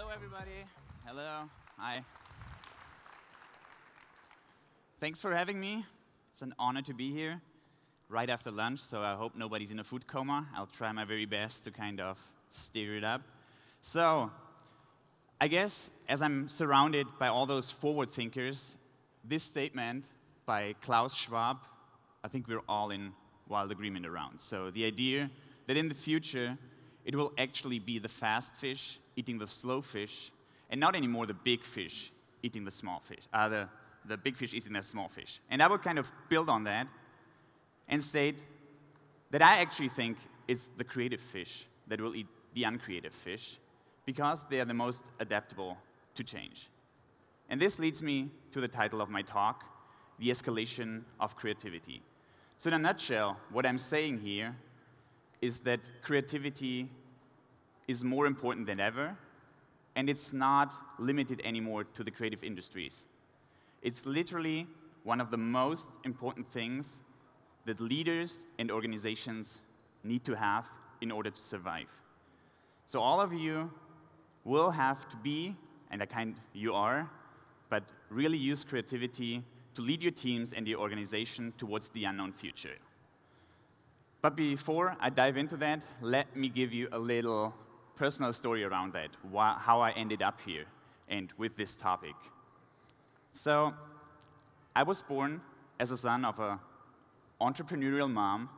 Hello, everybody. Hello. Hi. Thanks for having me. It's an honor to be here right after lunch, so I hope nobody's in a food coma. I'll try my very best to kind of steer it up. So, I guess as I'm surrounded by all those forward thinkers, this statement by Klaus Schwab, I think we're all in wild agreement around. So the idea that in the future, it will actually be the fast fish eating the slow fish, and not anymore the big fish eating the small fish, the big fish eating the small fish. And I would kind of build on that and state that I actually think it's the creative fish that will eat the uncreative fish, because they are the most adaptable to change. And this leads me to the title of my talk, The Escalation of Creativity. So in a nutshell, what I'm saying here is that creativity is more important than ever, and it's not limited anymore to the creative industries. It's literally one of the most important things that leaders and organizations need to have in order to survive. So all of you will have to be, and you are, but really use creativity to lead your teams and your organization towards the unknown future. But before I dive into that, let me give you a little personal story around that, how I ended up here and with this topic. So, I was born as a son of an entrepreneurial mom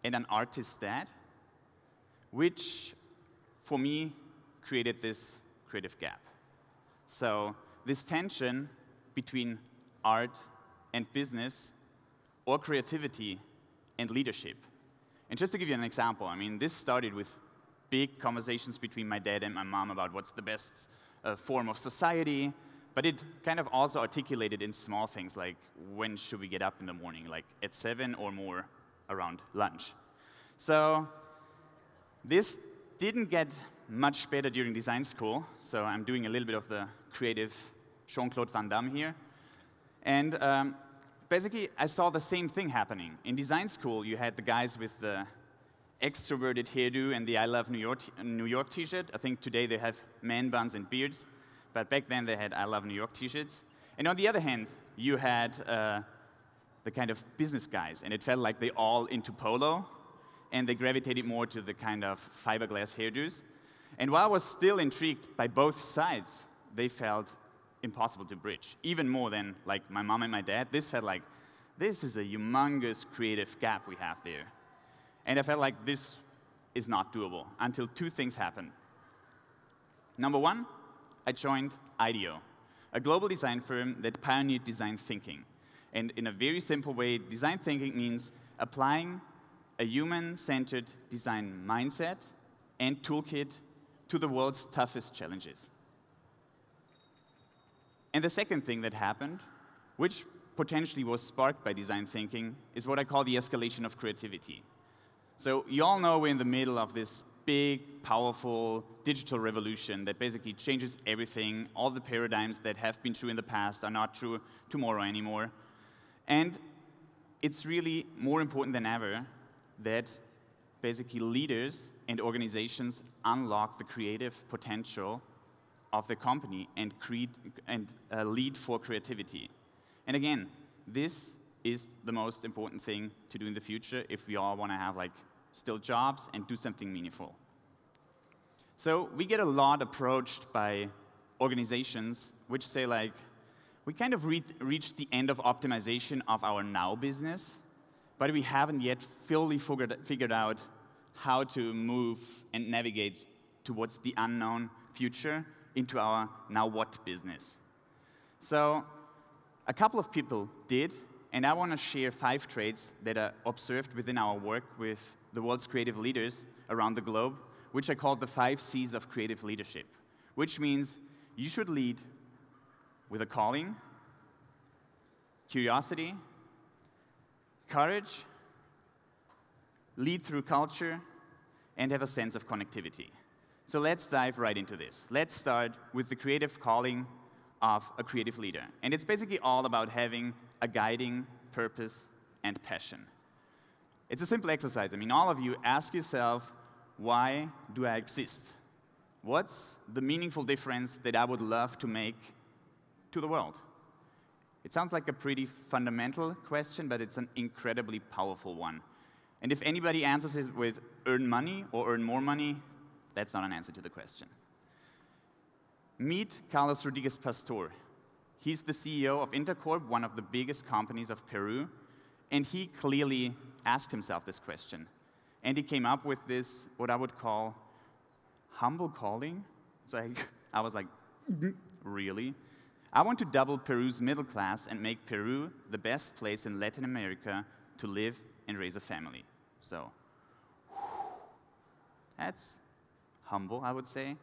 and an artist dad, which for me created this creative gap. So, this tension between art and business, or creativity and leadership. And just to give you an example, I mean, this started with big conversations between my dad and my mom about what's the best form of society, but it kind of also articulated in small things like when should we get up in the morning, like at 7 or more around lunch. So this didn't get much better during design school, so I'm doing a little bit of the creative Jean-Claude Van Damme here. And basically, I saw the same thing happening. In design school, you had the guys with the extroverted hairdo and the I Love New York t-shirt. I think today they have man buns and beards, but back then they had I Love New York t-shirts. And on the other hand, you had the kind of business guys, and it felt like they all into polo, and they gravitated more to the kind of fiberglass hairdos. And while I was still intrigued by both sides, they felt impossible to bridge, even more than like my mom and my dad. This felt like, this is a humongous creative gap we have there. And I felt like this is not doable until two things happened. Number one, I joined IDEO, a global design firm that pioneered design thinking. And in a very simple way, design thinking means applying a human-centered design mindset and toolkit to the world's toughest challenges. And the second thing that happened, which potentially was sparked by design thinking, is what I call the escalation of creativity. So you all know we're in the middle of this big, powerful digital revolution that basically changes everything. All the paradigms that have been true in the past are not true tomorrow anymore. And it's really more important than ever that basically leaders and organizations unlock the creative potential of the company and lead for creativity. And again, this is the most important thing to do in the future if we all want to have still jobs and do something meaningful. So we get a lot approached by organizations which say we kind of reached the end of optimization of our now business, but we haven't yet fully figured out how to move and navigate towards the unknown future into our now what business. So a couple of people did, and I want to share 5 traits that are observed within our work with the world's creative leaders around the globe, which I call the 5 C's of creative leadership, which means you should lead with a calling, curiosity, courage, lead through culture, and have a sense of connectivity. So let's dive right into this. Let's start with the creative calling of a creative leader. And it's basically all about having a guiding purpose and passion. It's a simple exercise. I mean, all of you ask yourself, why do I exist? what's the meaningful difference that I would love to make to the world? It sounds like a pretty fundamental question, but it's an incredibly powerful one. And if anybody answers it with earn money or earn more money, that's not an answer to the question. Meet Carlos Rodriguez Pastor. He's the CEO of Intercorp, one of the biggest companies of Peru, and he clearly asked himself this question. And he came up with this, what I would call, humble calling. I was like, really? I want to double Peru's middle class and make Peru the best place in Latin America to live and raise a family. So, that's humble, I would say.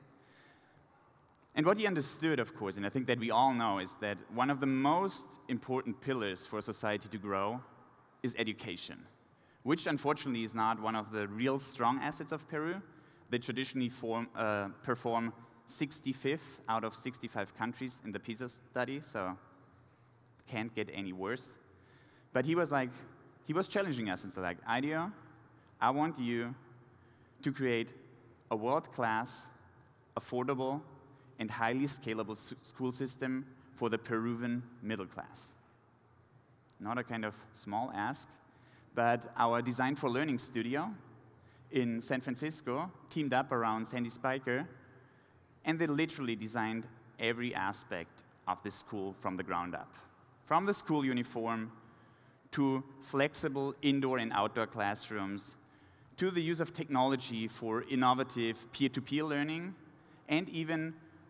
And what he understood, of course, and I think that we all know, is that one of the most important pillars for society to grow is education, which unfortunately is not one of the real strong assets of Peru. They traditionally perform 65th out of 65 countries in the PISA study, so it can't get any worse. But he was challenging us and said, like, IDEO, I want you to create a world-class, affordable, and highly scalable school system for the Peruvian middle class. Not a kind of small ask, but our Design for Learning studio in San Francisco teamed up around Sandy Spiker, and they literally designed every aspect of this school from the ground up. From the school uniform, to flexible indoor and outdoor classrooms, to the use of technology for innovative peer-to-peer learning, and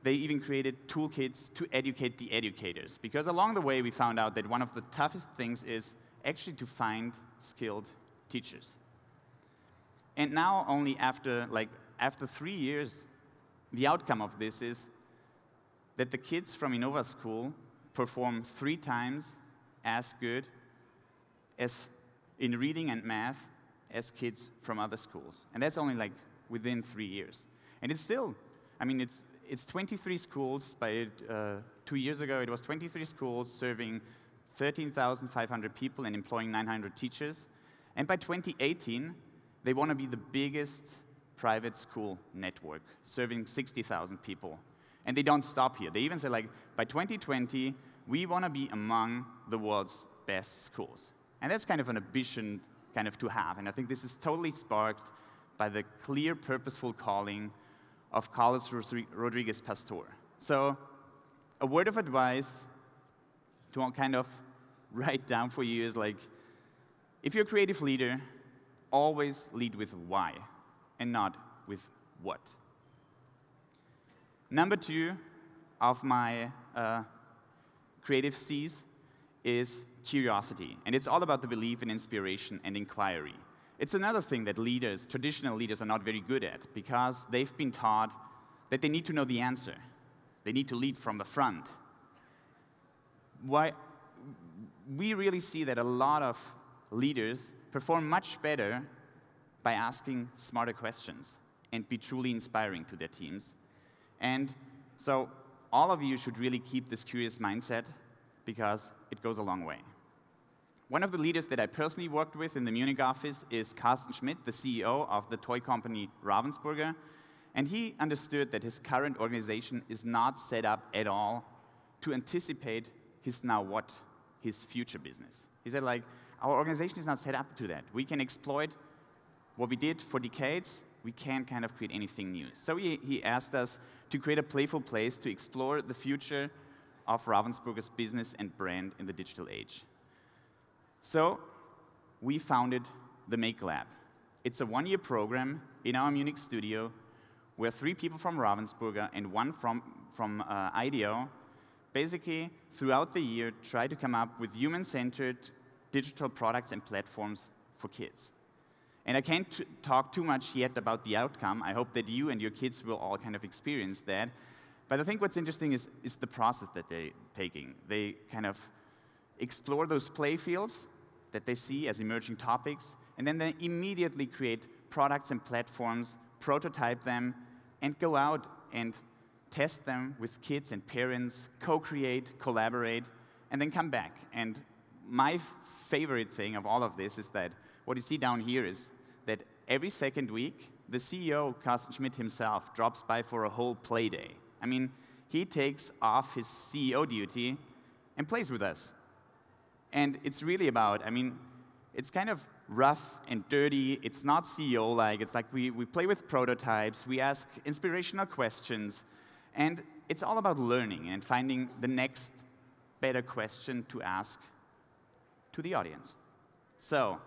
they even created toolkits to educate the educators. Because along the way, we found out that one of the toughest things is actually to find skilled teachers. And now, only after 3 years, the outcome of this is that the kids from Innova School perform 3 times as good as in reading and math as kids from other schools. And that's only like within 3 years. And it's still, it's 23 schools. By 2 years ago, it was 23 schools serving 13,500 people and employing 900 teachers. And by 2018, they want to be the biggest private school network, serving 60,000 people. And they don't stop here. They even say, like, by 2020, we want to be among the world's best schools. And that's kind of an ambition to have. And I think this is totally sparked by the clear, purposeful calling of Carlos Rodriguez Pastor. So a word of advice to kind of write down for you is, like, if you're a creative leader, always lead with why and not with what. Number 2 of my creative C's is curiosity. And it's all about the belief in inspiration and inquiry. It's another thing that traditional leaders, are not very good at, because they've been taught that they need to know the answer. They need to lead from the front. Why? We really see that a lot of leaders perform much better by asking smarter questions and be truly inspiring to their teams. And so all of you should really keep this curious mindset, because it goes a long way. One of the leaders that I personally worked with in the Munich office is Carsten Schmidt, the CEO of the toy company Ravensburger. And he understood that his current organization is not set up at all to anticipate his future business. He said, like, our organization is not set up to that. We can exploit what we did for decades. We can't kind of create anything new. So he asked us to create a playful place to explore the future of Ravensburger's business and brand in the digital age. So we founded the Make Lab. It's a 1-year program in our Munich studio where 3 people from Ravensburger and 1 from IDEO basically throughout the year try to come up with human-centered digital products and platforms for kids. And I can't talk too much yet about the outcome. I hope that you and your kids will all kind of experience that. But I think what's interesting is the process that they're taking. They kind of explore those play fields that they see as emerging topics, and then they immediately create products and platforms, prototype them, and go out and test them with kids and parents, co-create, collaborate, and then come back. And my favorite thing of all of this is that what you see down here is that every second week, the CEO, Carsten Schmidt himself, drops by for a whole play day. I mean, he takes off his CEO duty and plays with us. And it's really about, I mean, it's kind of rough and dirty. It's not CEO-like. It's like we play with prototypes. We ask inspirational questions. And it's all about learning and finding the next better question to ask to the audience. So,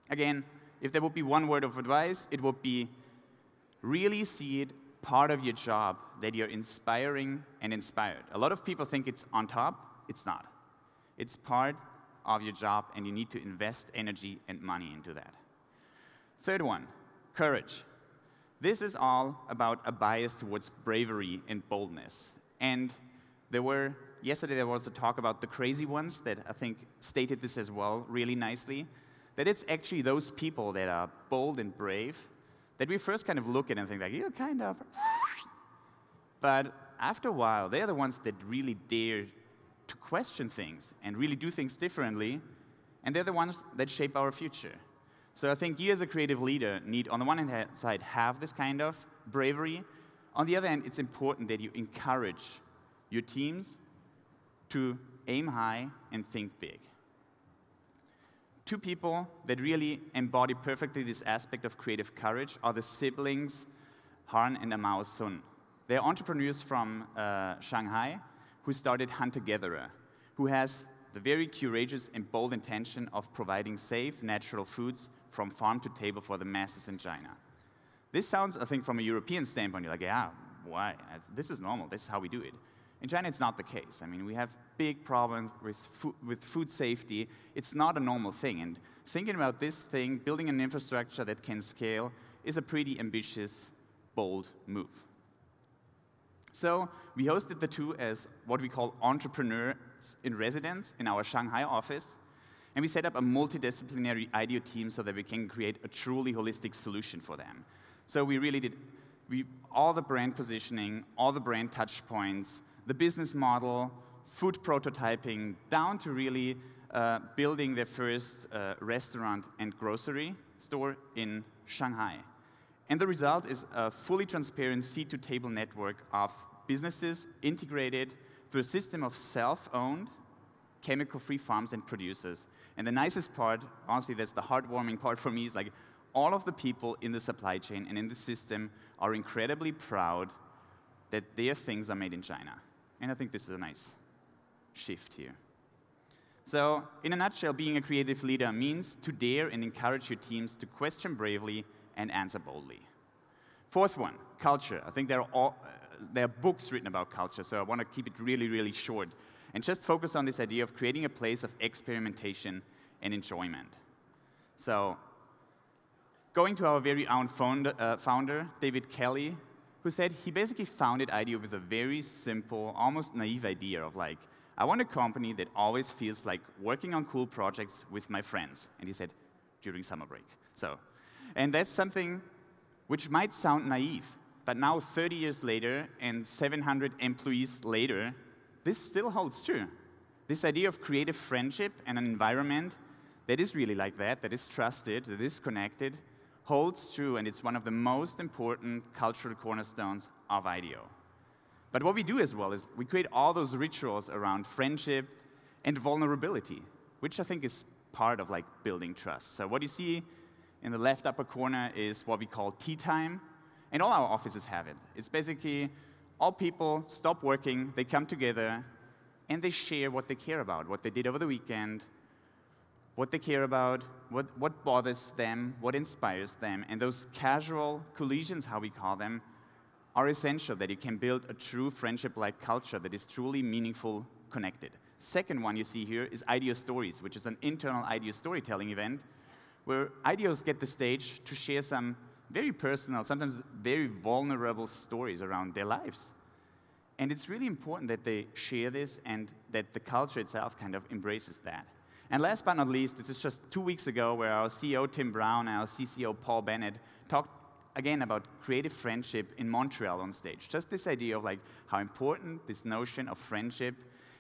again, if there would be one word of advice, it would be really see it part of your job that you're inspiring and inspired. A lot of people think it's on top. It's not. It's part of your job, and you need to invest energy and money into that. Third one, courage. This is all about a bias towards bravery and boldness. And yesterday there was a talk about the crazy ones that I think stated this as well really nicely, that it's actually those people that are bold and brave that we first kind of look at and think like, you're kind of, but after a while, they're the ones that really dare to question things and really do things differently, and they're the ones that shape our future. So I think you as a creative leader need, on the one hand side, have this kind of bravery. On the other hand, it's important that you encourage your teams to aim high and think big. Two people that really embody perfectly this aspect of creative courage are the siblings Harn and Amao Sun. They're entrepreneurs from Shanghai who started Hunter-Gatherer, who has the very courageous and bold intention of providing safe, natural foods from farm to table for the masses in China. This sounds, I think, from a European standpoint, you're like, yeah, why? This is normal. This is how we do it. In China, it's not the case. I mean, we have big problems with food safety. It's not a normal thing. And thinking about this thing, building an infrastructure that can scale, is a pretty ambitious, bold move. So we hosted the two as what we call entrepreneurs in residence in our Shanghai office. And we set up a multidisciplinary IDEO team so that we can create a truly holistic solution for them. So we really did all the brand positioning, all the brand touch points, the business model, food prototyping, down to really building their first restaurant and grocery store in Shanghai. And the result is a fully transparent seed-to-table network of businesses integrated through a system of self-owned, chemical-free farms and producers. And the nicest part, honestly, that's the heartwarming part for me, is like all of the people in the supply chain and in the system are incredibly proud that their things are made in China. And I think this is a nice shift here. So, in a nutshell, being a creative leader means to dare and encourage your teams to question bravely and answer boldly. Fourth one, culture. I think there are books written about culture, so I want to keep it really, really short and just focus on this idea of creating a place of experimentation and enjoyment. So, going to our very own founder, David Kelly, who said he basically founded IDEO with a very simple, almost naive idea of like, I want a company that always feels like working on cool projects with my friends. And he said, during summer break. And that's something which might sound naive, but now 30 years later and 700 employees later, this still holds true. This idea of creative friendship and an environment that is really like that is trusted, that is connected, holds true, and it's one of the most important cultural cornerstones of IDEO. But what we do as well is we create all those rituals around friendship and vulnerability, which I think is part of like building trust. So what you see in the left upper corner is what we call tea time, and all our offices have it. It's basically all people stop working, they come together, and they share what they care about, what they did over the weekend, what they care about, what bothers them, what inspires them. And those casual collisions, how we call them, are essential that you can build a true friendship-like culture that is truly meaningful, connected. Second one you see here is IDEO Stories, which is an internal IDEO storytelling event where IDEOs get the stage to share some very personal, sometimes very vulnerable stories around their lives. And it's really important that they share this and that the culture itself kind of embraces that. And last but not least, this is just 2 weeks ago where our CEO, Tim Brown, and our CCO, Paul Bennett, talked again about creative friendship in Montreal on stage. Just this idea of like how important this notion of friendship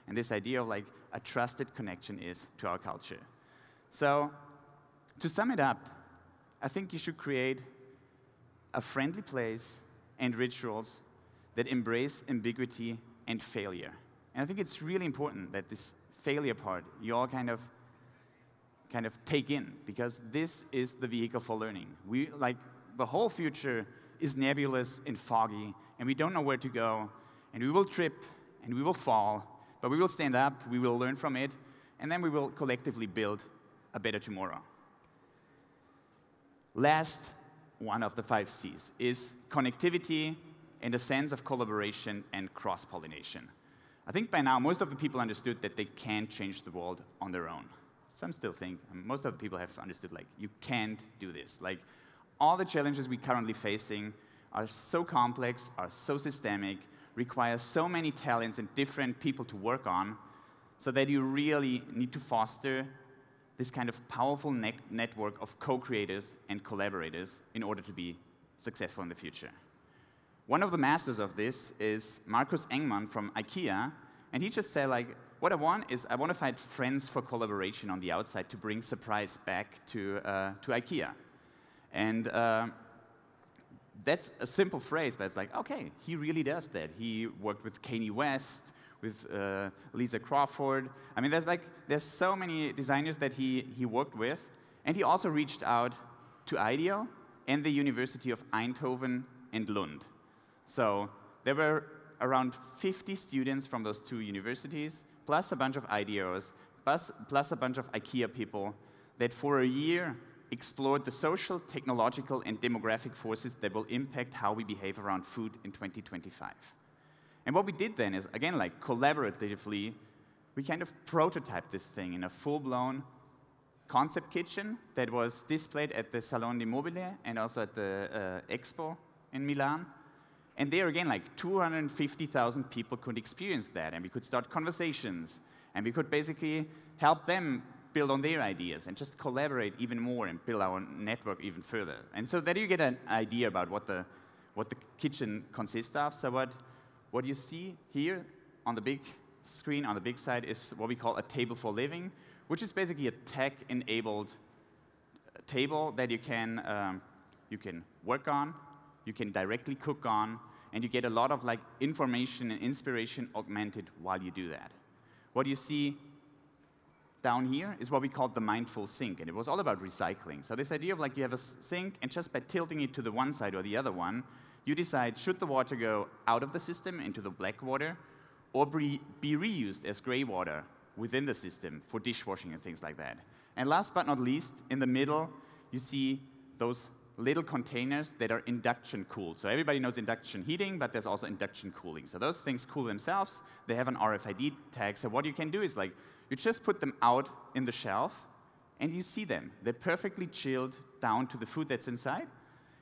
and this idea of like a trusted connection is to our culture. So to sum it up, I think you should create a friendly place and rituals that embrace ambiguity and failure. And I think it's really important that this failure part you all kind of take in, because this is the vehicle for learning. The whole future is nebulous and foggy, and we don't know where to go, and we will trip, and we will fall, but we will stand up, we will learn from it, and then we will collectively build a better tomorrow. Last one of the 5 C's is connectivity and a sense of collaboration and cross-pollination. I think by now most of the people understood that they can't change the world on their own. Some still think, most of the people have understood, like, you can't do this. Like, all the challenges we're currently facing are so complex, are so systemic, require so many talents and different people to work on, so that you really need to foster this kind of powerful network of co-creators and collaborators in order to be successful in the future. One of the masters of this is Markus Engman from IKEA, and he just said, like, what I want to find friends for collaboration on the outside to bring surprise back to IKEA. And that's a simple phrase, but it's like, okay, he really does that. He worked with Kanye West, with Lisa Crawford. I mean, there's so many designers that he worked with, and he also reached out to IDEO and the University of Eindhoven and Lund. So there were around 50 students from those 2 universities, plus a bunch of IDEOs, plus a bunch of IKEA people that for a year explored the social, technological, and demographic forces that will impact how we behave around food in 2025. And what we did then is, again, like collaboratively, we kind of prototyped this thing in a full-blown concept kitchen that was displayed at the Salon des Mobiliers and also at the Expo in Milan. And there again, like 250,000 people could experience that, and we could start conversations, and we could basically help them build on their ideas and just collaborate even more and build our network even further. And so there you get an idea about what the kitchen consists of. So what you see here on the big screen, on the big side, is what we call a table for living, which is basically a tech-enabled table that you can work on, you can directly cook on, and you get a lot of like information and inspiration augmented while you do that. What you see down here is what we call the mindful sink, and it was all about recycling. So this idea of like you have a sink, and just by tilting it to the one side or the other one, you decide should the water go out of the system into the black water, or be reused as gray water within the system for dishwashing and things like that. And last but not least, in the middle, you see those little containers that are induction cooled. So everybody knows induction heating, but there's also induction cooling. So those things cool themselves. They have an RFID tag. So what you can do is like, you just put them out in the shelf, and you see them. They're perfectly chilled down to the food that's inside,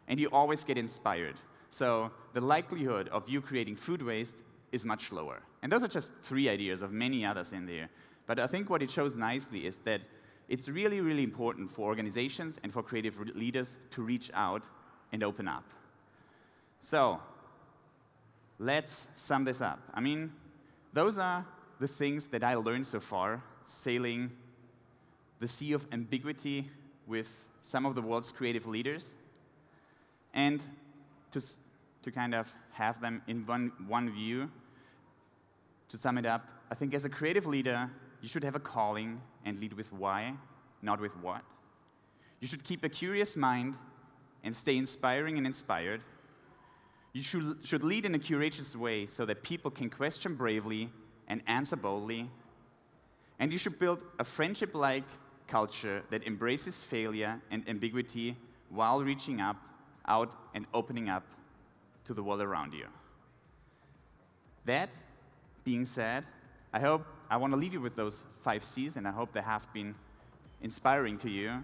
and you always get inspired. So the likelihood of you creating food waste is much lower. And those are just 3 ideas of many others in there. But I think what it shows nicely is that it's really, really important for organizations and for creative leaders to reach out and open up. So let's sum this up. I mean, those are the things that I learned so far, sailing the sea of ambiguity with some of the world's creative leaders. And to kind of have them in one view, to sum it up, I think as a creative leader, you should have a calling and lead with why, not with what. You should keep a curious mind and stay inspiring and inspired. You should lead in a courageous way so that people can question bravely and answer boldly. And you should build a friendship-like culture that embraces failure and ambiguity while reaching out and opening up to the world around you. That being said, I want to leave you with those 5 C's, and I hope they have been inspiring to you.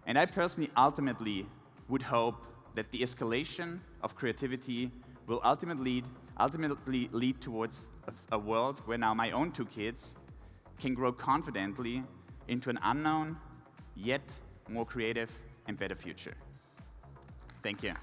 And I personally ultimately would hope that the escalation of creativity will ultimately lead towards a world where now my own 2 kids can grow confidently into an unknown, yet more creative and better future. Thank you.